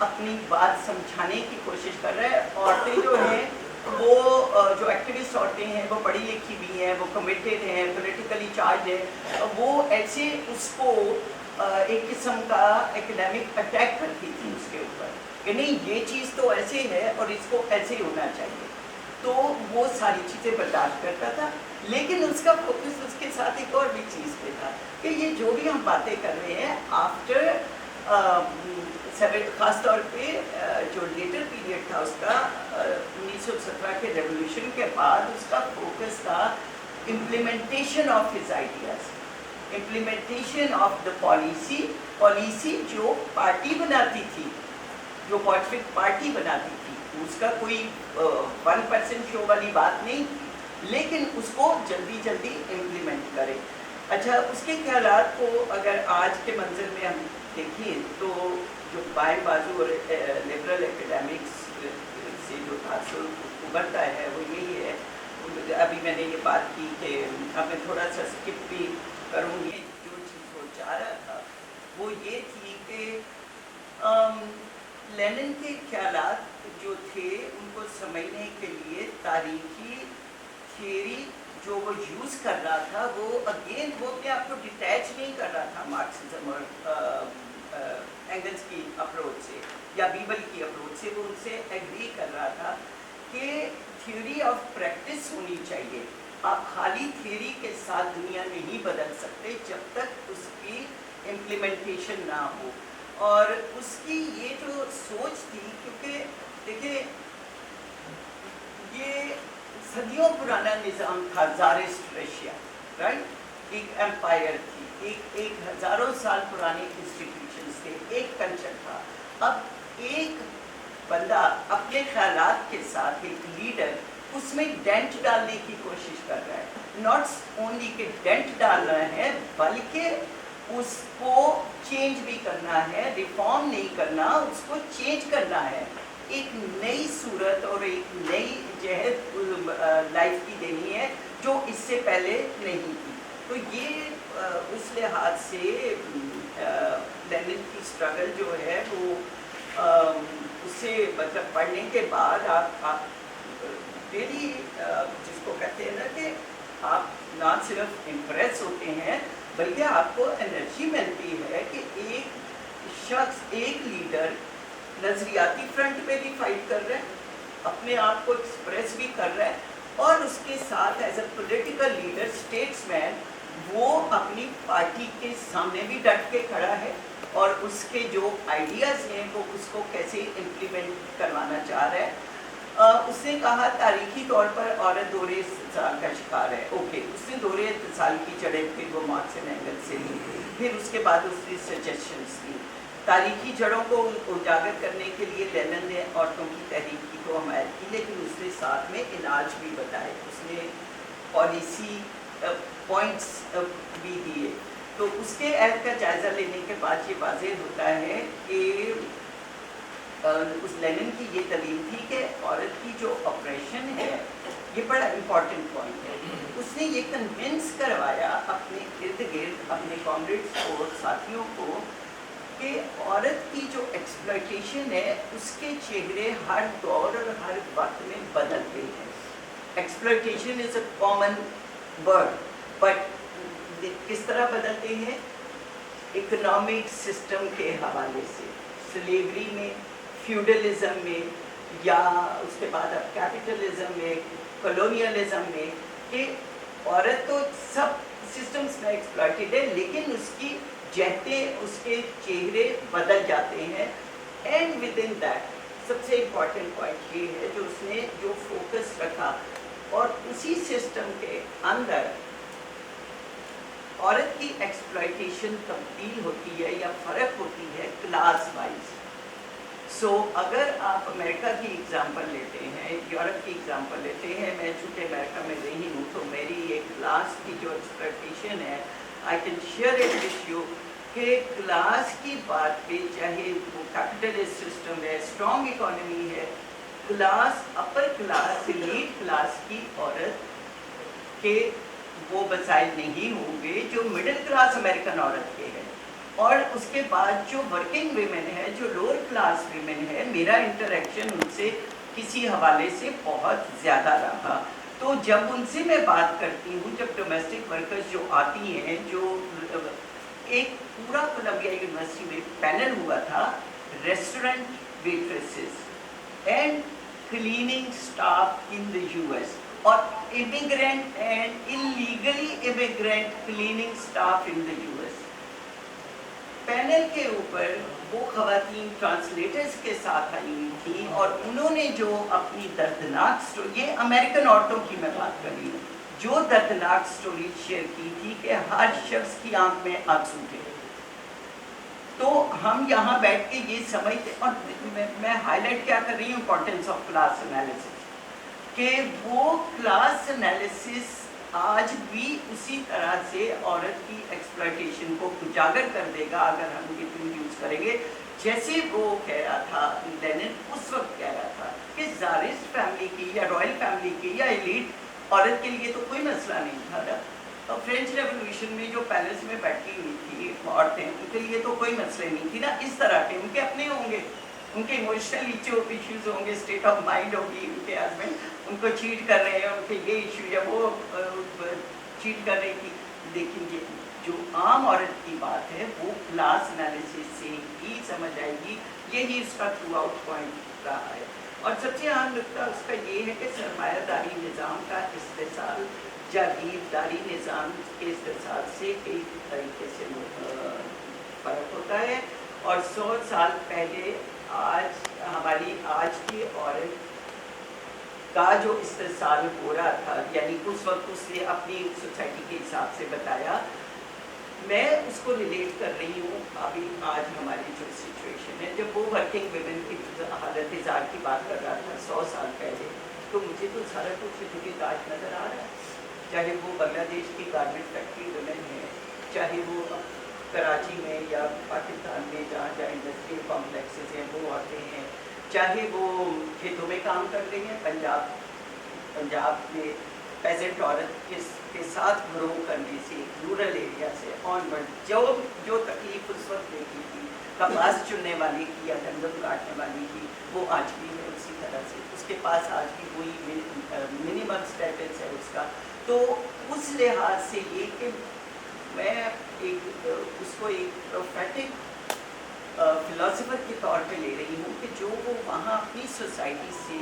अपनी बात समझाने की कोशिश कर रहा है। औरतें जो हैं वो जो एक्टिविस्ट औरतें हैं वो पढ़ी लिखी भी हैं, वो कमिटेड हैं, पॉलिटिकली चार्ज है, वो ऐसे उसको एक किस्म का एकेडमिक अटैक करती थी उसके ऊपर कि नहीं ये चीज़ तो ऐसे है और इसको ऐसे होना चाहिए। तो वो सारी चीज़ें बर्दाश्त करता था, लेकिन उसका फोकस उसके साथ एक और भी चीज़ पे था कि ये जो भी हम बातें कर रहे हैं आफ्टर ख़ास तौर पे जो लेटर पीरियड था उसका 1917 के रेवोल्यूशन के बाद, उसका फोकस था implementation of his ideas, implementation of the policy जो पार्टी बनाती थी, जो बॉल्शेविक पार्टी बनाती थी, उसका कोई 1% शो वाली बात नहीं थी, लेकिन उसको जल्दी जल्दी इम्प्लीमेंट करें। अच्छा, उसके ख्यालात को अगर आज के मंजर में हम देखें तो जो बाएं बाजू और लिबरल एकेडमिक्स से जो तासुर उभरता है वो यही है। अभी मैंने ये बात की कि अब मैं थोड़ा सा स्किप भी करूँगी, जो चीज़ वो चाह रहा था वो ये थी कि लेनिन के ख्यालात जो थे उनको समझने के लिए तारीखी थियरी जो वो यूज़ कर रहा था, वो अगेन वो अपने आप को डिटैच नहीं कर रहा था मार्क्सिज्म और एंगल्स की अप्रोच से या बीबल की अप्रोच से। वो उनसे एग्री कर रहा था कि थ्योरी ऑफ प्रैक्टिस होनी चाहिए। आप खाली थ्योरी के साथ दुनिया नहीं बदल सकते जब तक उसकी इम्प्लीमेंटेशन ना हो। और उसकी ये जो सोच थी, क्योंकि देखिए ये सदियों पुराना निज़ाम था ज़ारिस्ट रशिया, राइट, एक एम्पायर थी, एक हज़ारों साल पुराने इंस्टीट्यूशंस थे, एक कल्चर था। अब एक बंदा अपने ख्यालात के साथ, एक लीडर उसमें डेंट डालने की कोशिश कर रहा है। नॉट ओनली कि डेंट डालना है बल्कि उसको चेंज भी करना है, रिफॉर्म नहीं करना, उसको चेंज करना है। ایک نئی صورت اور ایک نئی جہد لائف کی دینی ہے جو اس سے پہلے نہیں تھی. تو یہ اس لحاظ سے لینن کی اسٹرگل جو ہے وہ اسے مطلب پڑھنے کے بعد آپ ریلی جس کو کہتے ہیں نا کہ آپ نہ صرف امپریس ہوتے ہیں بلکہ آپ کو انرجی ملتی ہے کہ ایک شخص ایک لیڈر نظریاتی فرنٹ پہ بھی فائٹ کر رہا ہے, اپنے آپ کو ایکسپریس بھی کر رہا ہے, اور اس کے ساتھ as a political leader statesman وہ اپنی پارٹی کے سامنے بھی ڈٹ کے کھڑا ہے اور اس کے جو آئیڈیاز ہیں وہ اس کو کیسے امپلیمنٹ کروانا چاہ رہا ہے. اس نے کہا تاریخی طور پر عورت دور اتصال کا شکار ہے. اوکے, اس نے دور اتصال کی جڑیں پھر وہ مارکس اینڈ اینگلس سے لی, پھر اس کے بعد اس نے سجیشنس دی. تاریخی جڑوں کو اجاگر کرنے کے لیے لینن نے عورتوں کی تحریک کی تو حمایت کی, لیکن اس نے ساتھ میں علاج بھی بتائے, اس نے پالیسی پوائنٹس بھی دیے. تو اس کے عہد کا جائزہ لینے کے بعد یہ واضح ہوتا ہے کہ اس لینن کی یہ دلیل تھی کہ عورت کی جو آپریشن ہے یہ بڑا امپورٹنٹ پوائنٹ ہے. اس نے یہ کنونس کروایا اپنے ارد گرد اپنے کامریڈس کو, ساتھیوں کو, کہ عورت کی جو ایکسپلائٹیشن ہے اس کے چہرے ہر دور اور ہر وقت میں بدلتے ہیں. Exploitation is a common word, but کس طرح بدلتے ہیں؟ اکنامک سسٹم کے حوالے سے, سلیوری میں, فیوڈلزم میں, یا اس کے بعد اب کیپٹلزم میں, کولونیلزم میں, کہ عورت تو سب سسٹمز میں ایکسپلائٹیڈ ہے لیکن اس کی جہتیں, اس کے چہرے بدل جاتے ہیں. اینڈ ود ان دیٹ سب سے امپورٹنٹ پوائنٹ یہ ہے جو اس نے جو فوکس رکھا, اور اسی سسٹم کے اندر عورت کی ایکسپلائٹیشن تبدیل ہوتی ہے یا فرق ہوتی ہے کلاس وائز. سو اگر آپ امریکہ کی ایگزامپل لیتے ہیں, یورپ کی ایگزامپل لیتے ہیں, میں چونکہ امریکہ میں رہی ہوں تو میری ایک کلاس کی جو ایکسپیکٹیشن ہے I can share it with you, کہ کلاس کی بات پہ چاہے وہ کیپٹلسٹ سسٹم ہے, اسٹرانگ اکانومی ہے, class upper class elite class کی عورت کے وہ وسائل نہیں ہوں گے جو مڈل کلاس امریکن عورت کے ہیں. اور اس کے بعد جو ورکنگ ویمن ہے, جو لوور کلاس ویمن ہے, میرا انٹریکشن ان سے کسی حوالے سے بہت زیادہ رہا. تو جب ان سے میں بات کرتی ہوں, جب ڈومیسٹک ورکرز جو آتی ہیں, جو ایک پورا کولمبیا یونیورسٹی میں پینل ہوا تھا restaurant waitresses and cleaning staff in the U S, اور immigrant and illegally immigrant cleaning staff in the U S. Panel کے اوپر وہ خواتین ٹرانسلیٹرز کے ساتھ آئی ہوئی تھیں اور انہوں نے جو اپنی دردناک سٹوری, یہ امریکن عورتوں کی میں بات کر رہی ہوں, جو دردناک سٹوری شیئر کی تھی کہ ہر شخص کی آنکھ میں آنسو تھے. تو ہم یہاں بیٹھ کے یہ سمجھتے, اور میں ہائی لائٹ کیا کر رہی ہوں, امپورٹینس آف کلاس انالیسس, کہ وہ کلاس انالیسس آج بھی اسی طرح سے عورت کی ایکسپلائٹیشن کو اجاگر کر دے گا اگر ہم یہ ٹول یوز کریں گے, جیسے وہ کہہ رہا تھا لینن اس وقت کہہ رہا تھا کہ زارسٹ فیملی کی یا رائل فیملی کی یا ایلیٹ عورت کے لیے تو کوئی مسئلہ نہیں تھا نا. اور فرینچ ریولوشن میں جو پیلس میں بیٹھی ہوئی تھی عورتیں, ان کے لیے تو کوئی مسئلہ نہیں تھی نا. اس طرح کے ان کے اپنے ہوں گے, ان کے ایموشنل ایشوز ہوں گے, اسٹیٹ آف مائنڈ ہوگی, ان کے ہسبینڈ ان کو چیٹ کر رہے ہیں, ان کے یہ ایشو یا وہ چیٹ کر رہی تھی. لیکن یہ جو عام عورت کی بات ہے وہ کلاس انالیسس سے ہی سمجھ آئے گی. یہی اس کا تھرو آؤٹ پوائنٹ رہا ہے. اور سب سے اہم نقطہ اس کا یہ ہے کہ سرمایہ داری نظام کا استحصال جاگیرداری نظام کے استحصال سے کئی طریقے سے فرق ہوتا ہے. اور 100 سال پہلے آج ہماری آج کی عورت کا جو استحصال ہو رہا تھا, یعنی اس وقت اس نے اپنی سوسائٹی کے حساب سے بتایا, میں اس کو ریلیٹ کر رہی ہوں ابھی آج ہماری جو سچویشن ہے. جب وہ ورکنگ ویمن کی حالت اظہار کی بات کر رہا تھا 100 سال پہلے, تو مجھے تو سارا کچھ سرٹیفکیٹ آج نظر آ رہا ہے, چاہے وہ بنگلہ دیش کی گارمنٹ فیکٹری ویمن ہے, چاہے وہ کراچی میں یا پاکستان میں جہاں جہاں انڈسٹریل کمپلیکسز ہیں وہ آتے ہیں, चाहे वो खेतों में काम कर रही हैं, पंजाब में पेजेंट औरत के साथ ग्रो करने से, रूरल एरिया से ऑनवर्ड जो तकलीफ उस वक्त देखी थी, कपास चुनने वाली की या गंदम काटने वाली की, वो आज भी है उसी तरह से, उसके पास आज भी वही मिनिमम स्टेटस है उसका। तो उस लिहाज से ये कि मैं उसको एक प्रोफेटिक फिलोसफर के तौर पे ले रही हूँ कि जो वो वहाँ अपनी सोसाइटी से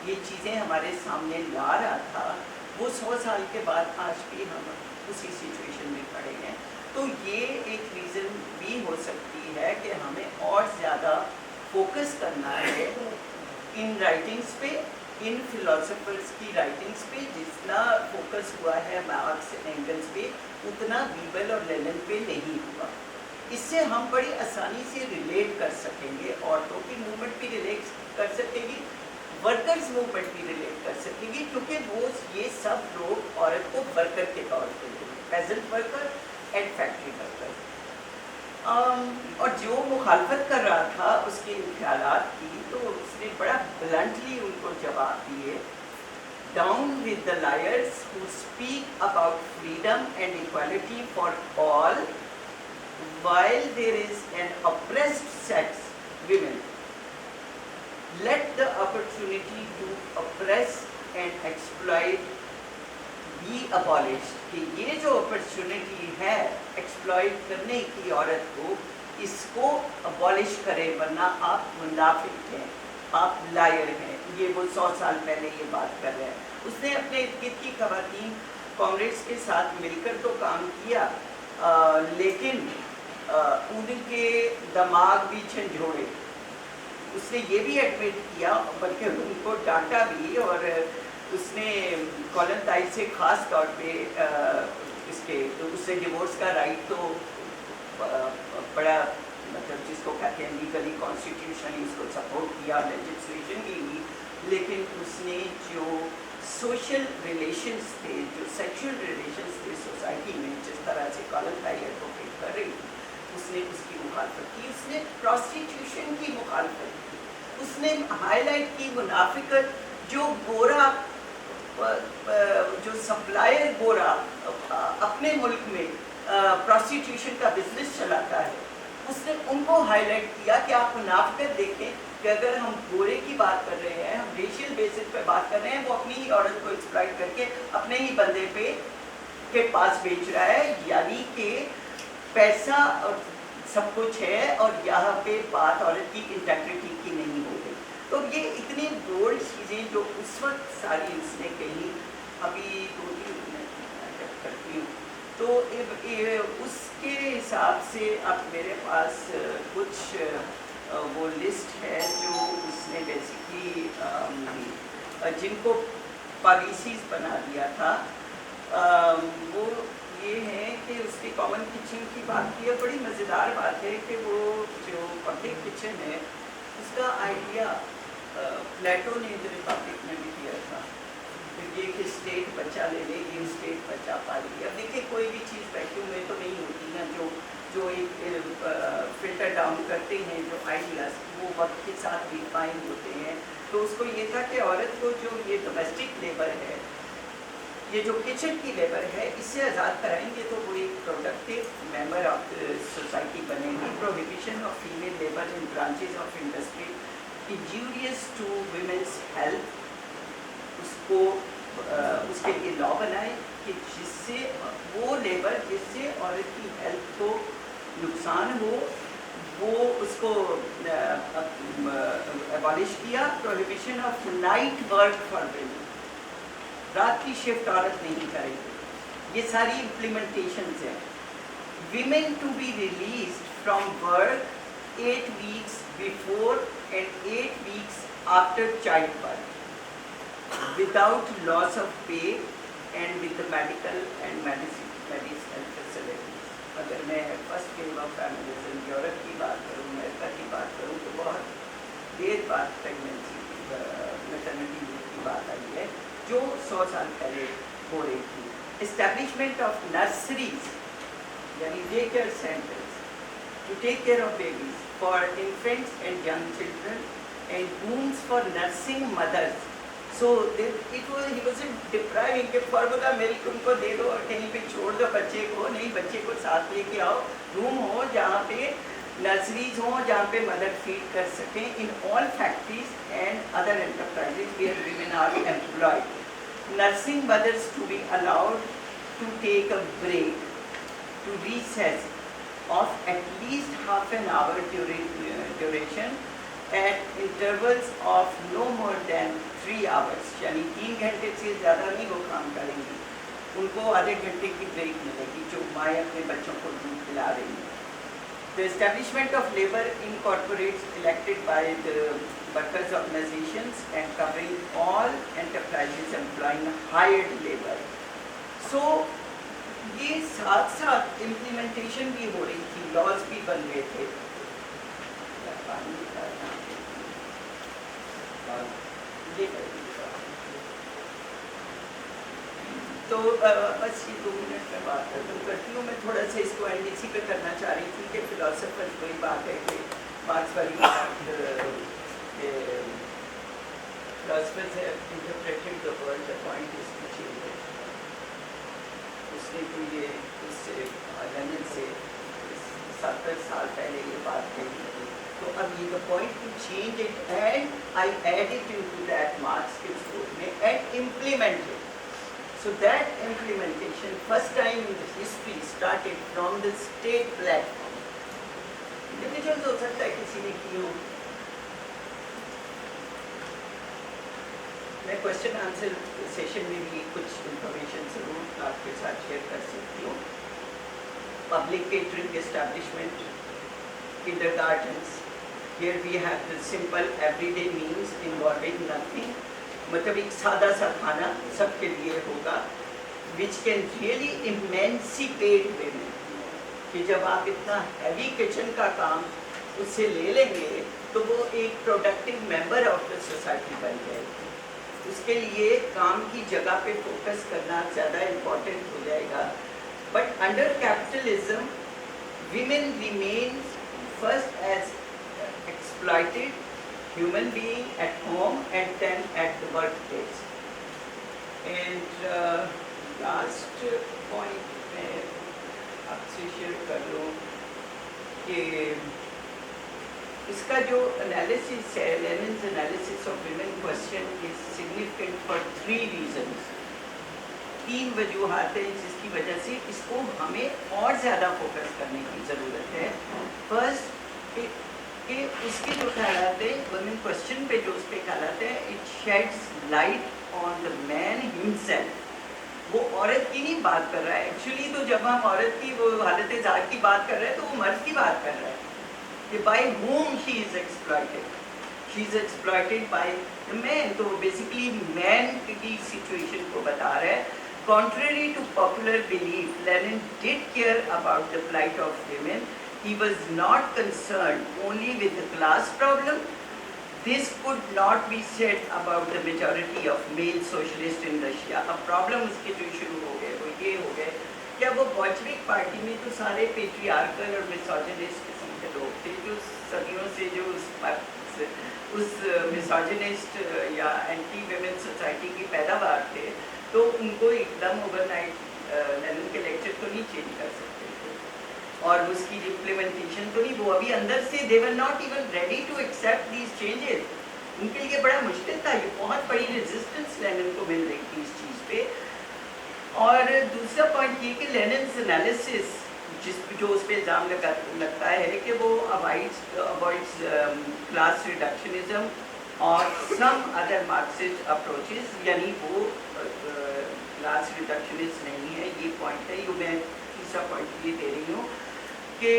ये चीज़ें हमारे सामने ला रहा था, वो 100 साल के बाद आज भी हम उसी सिचुएशन में खड़े हैं। तो ये एक रीज़न भी हो सकती है कि हमें और ज़्यादा फोकस करना है इन राइटिंग्स पे, इन फिलोसफर्स की राइटिंग्स पे। जितना फोकस हुआ है मार्क्स एंगल्स पे, उतना बीबल और लेनिन पे नहीं हुआ। इससे हम बड़ी आसानी से रिलेट कर सकेंगे, औरतों की मूवमेंट भी रिलेट कर सकेंगी, वर्कर्स मूवमेंट भी रिलेट कर सकेंगी, क्योंकि वो ये सब लोग औरत को वर्कर के तौर पे लेंगे, peasant worker and factory worker. और जो मुखालफत कर रहा था उसके इन ख्यालात की, तो उसने बड़ा ब्लंटली उनको जवाब दिए, down with the lawyers who speak about freedom and equality for all while there is an oppressed sex, women, let the opportunity to oppress and exploit be abolished। कि ये जो अपॉर्चुनिटी है एक्सप्लॉइट करने की औरत को, इसको अबॉलिश करें, वरना आप मुनाफिक हैं, आप लायर हैं। ये वो 100 साल पहले ये बात कर रहे हैं। उसने अपने इर्द की खवातीन कांग्रेस के साथ मिलकर तो काम किया, लेकिन उनके दिमाग भी झंझोड़े। उसने ये भी एडमिट किया, बल्कि उनको डांटा भी, और उसने कॉलन ताई से ख़ास तौर पे उससे डिवोर्स का राइट तो बड़ा, मतलब जिसको कहते हैं लीगली कॉन्स्टिट्यूशनली उसको सपोर्ट किया, लेजिस्लेशन की हुई, लेकिन उसने जो सोशल रिलेशंस थे, जो सेक्सुअल रिलेशंस थे सोसाइटी में, जिस तरह से कॉलन ताई एडवोकेट कर रही थी, उसने उसकी मुखालफत की। उसने प्रोस्टिट्यूशन की मुखालफत की, उसने हाईलाइट की मुनाफिकत, जो गोरा, जो सप्लायर गोरा अपने मुल्क में प्रोस्टिट्यूशन का बिजनेस चलाता है, उसने उनको हाईलाइट किया कि आप मुनाफिकत देखें कि अगर हम गोरे की बात कर रहे हैं, हम रेशियल बेसिस पे बात कर रहे हैं, वो अपनी ही औरत को एक्सप्लॉइट करके अपने ही बंदे पे के पास बेच रहा है, यानी कि पैसा और सब कुछ है, और यहाँ पे बात औरत की इंटेग्रिटी की नहीं हो गई। तो ये इतनी बोल्ड चीज़ें जो उस वक्त सारी उसने कही, अभी 2-3 मिनट करती हूँ, तो उसके हिसाब से अब मेरे पास कुछ वो लिस्ट है जो उसने बेसिकली जिनको पॉलिसीज़ बना दिया था। वो ये है कि उसकी कॉमन किचन की बात की है। बड़ी मज़ेदार बात है कि वो जो पब्लिक किचन है, उसका आइडिया प्लेटो ने द रिपब्लिक में भी दिया था। ये कि स्टेट बच्चा ले ले, ये स्टेट बच्चा पालेगी। अब देखिए, कोई भी चीज़ वैक्यूम में तो नहीं होती ना, जो एक फिल्टर डाउन करते हैं जो आइडियाज़, वो वक्त के साथ रिफाइन होते हैं। तो उसको ये था कि औरत को जो ये डोमेस्टिक लेबर है, ये जो किचन की लेबर है, इससे आज़ाद कराएंगे तो वो एक productive member of the society बनेगी। Prohibition of female labour in branches of industry injurious to women's health, उसको उसके लिए लॉ बनाए कि जिससे वो लेबर जिससे औरत की हेल्थ को नुकसान हो, वो उसको अबॉलिश किया। Prohibition of night work for women, रात की शिफ्ट औरत नहीं करेगी। ये सारी इम्प्लीमेंटेशंस हैं। Women to be released from work 8 weeks before and 8 weeks after childbirth without loss of pay and with the medical and medicinal facilities। अगर मैं first wave of feminism Europe की बात करूँ, अमेरिका की बात करूँ, तो बहुत देर बाद प्रेगनेंसी मैटरनिटी की बात आई है, जो 100 साल पहले हो रही थी। इस्टेब्लिशमेंट ऑफ नर्सरीज यानी day care centres to take care of babies for infants and young children and rooms for nursing mothers. So he wasn't depriving कि फॉर्मूला मिल्क उनको दे दो और कहीं पे छोड़ दो बच्चे को, नहीं, बच्चे को साथ लेके आओ, रूम हो जहाँ पे नर्सरीज हों जहाँ पे मदर फीड कर सकें. In all factories and other enterprises where women are employed. Nursing mothers to be allowed to take a break, to recess of at least half an hour duration at intervals of no more than 3 hours. यानी 3 घंटे से ज़्यादा नहीं वो काम करेंगी, उनको आधे घंटे की ब्रेक मिलेगी जो माएँ अपने बच्चों को दूध पिला रही हैं. The establishment of labor incorporates elected by the workers organizations and covering all enterprises employing hired labor. So ये साथ साथ इम्प्लीमेंटेशन भी हो रही थी, लॉज भी बन रहे थे. तो बस ये 2 मिनट में बात करती हूँ. मैं थोड़ा सा इसको एनडीसी पे करना चाह रही थी कि फिलोसफर कोई बात है कि मार्क्सवादी philosophers have interpreted the world, the point is to change it. उसने तो ये उससे लेनिन से 70 साल पहले ये बात कही. तो अब ये the point to change it and I add it into that Marx's book में and implement it. So that implementation first time in the history started from the state platform. Individuals हो सकता है किसी ने की हो. मैं क्वेश्चन आंसर सेशन में भी कुछ इंफॉर्मेशन जरूर आपके साथ शेयर कर सकती हूँ. Public catering establishment, kindergartens. Here we have the simple everyday meals involving nothing. मतलब एक सादा सा खाना सबके लिए होगा, which can really emancipate women. कि जब आप इतना हैवी किचन का काम उससे ले लेंगे तो वो एक productive member of the society बन जाएगी. उसके लिए काम की जगह पे फोकस करना ज़्यादा इम्पोर्टेंट हो जाएगा. But under capitalism women remain first as exploited human being at home and then at the workplace. And last point मैं आपसे शेयर कर लूँ कि इसका जो एनालिसिस है, लेनिन्स analysis of women question is significant for 3 reasons. 3 वजूहात हैं जिसकी वजह से इसको हमें और ज़्यादा फोकस करने की ज़रूरत है. फर्स्ट कि उसके जो ख्यालात हैं वुमेन क्वेश्चन पे जो उस पर ख्यालात हैं, it shades light on the man himself. वो औरत की नहीं बात कर रहा है एक्चुअली. तो जब हम औरत की वो हालत ज़ात की बात कर रहे हैं तो वो मर्द की बात कर रहा है कि by whom she is exploited. She is exploited by the man. तो basically man की situation को बता रहा है. Contrary to popular belief, Lenin did care about the plight of women. He was not concerned only with the class problem. This could not be said about the majority of male socialists in Russia. अब problem उसके जो शुरू हो गए वो ये हो गए क्या वो बॉल्शेविक पार्टी में तो सारे पेट्रियार्कल और मिसोजिनिस्ट किस्म के लोग थे जो सदियों से जो उस मिसोजिनिस्ट या एंटी वुमेन सोसाइटी की पैदावार थे. तो उनको एकदम ओवरनाइट लेनिन के लेक्चर तो नहीं चेंज कर सकते थे और उसकी इम्प्लीमेंटेशन तो नहीं. वो अभी अंदर से they were not even ready to accept these changes. उनके लिए बड़ा मुश्किल था. ये बहुत बड़ी रेजिस्टेंस लेनिन को मिल रही थी इस चीज़ पे. और दूसरा पॉइंट ये कि लेनिन्स एनालिसिस जो उस पर इल्ज़ाम लगता है कि वो अवॉइड्स क्लास रिडक्शनिज्म और सम अदर मार्क्सिस्ट अप्रोचेस. यानी वो क्लास रिडक्शनिस्ट नहीं है. ये पॉइंट है. ये मैं तीसरा पॉइंट ये दे रही हूँ कि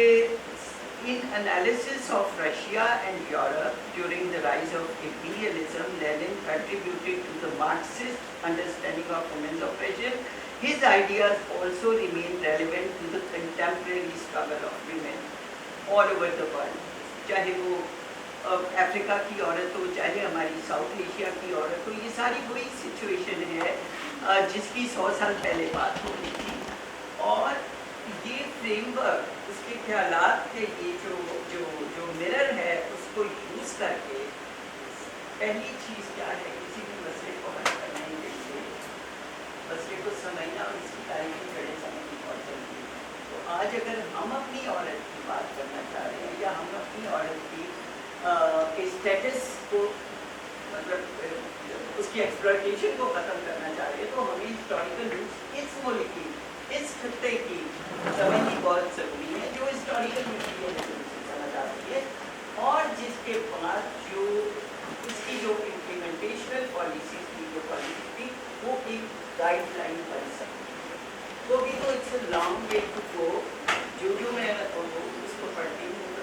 in analysis of Russia and Europe during the rise of imperialism, Lenin contributed to the Marxist understanding of women's oppression. His ideas also remain relevant to the contemporary struggle of women all over the world. चाहे वो Africa की औरत हो, चाहे हमारी south Asia की औरत हो, ये सारी वही सिचुएशन है जिसकी 100 साल पहले बात हो रही थी. और ये फ्रेमवर्क, उसके ख्यालात के ये जो मिरर है उसको यूज़ करके پہلی چیز کیا ہے کسی بھی مسئلے کو حل کرنے کے لیے مسئلے کو سمجھنا اور اس کی تاریخی جڑیں سمجھنی بہت ضروری ہے. تو آج اگر ہم اپنی عورت کی بات کرنا چاہ رہے ہیں یا ہم اپنی عورت کی اسٹیٹس کو مطلب اس کی ایکسپلائٹیشن کو ختم کرنا چاہ رہے ہیں تو ہمیں ہسٹوریکل روٹس اس ملک کی اس خطے کی سمجھنی بہت ضروری ہے جو ہسٹوریکل مٹیریل ہے اسے سمجھ آتی ہے اور جس کے بعد جو اس کی جو امپلیمنٹیشنل پالیسیز کی جو پالیسی تھی وہ ایک گائیڈ لائن بن سکتی ہے. تو بھی تو it's a long way to go. جو میں اس کو پڑھتی ہوں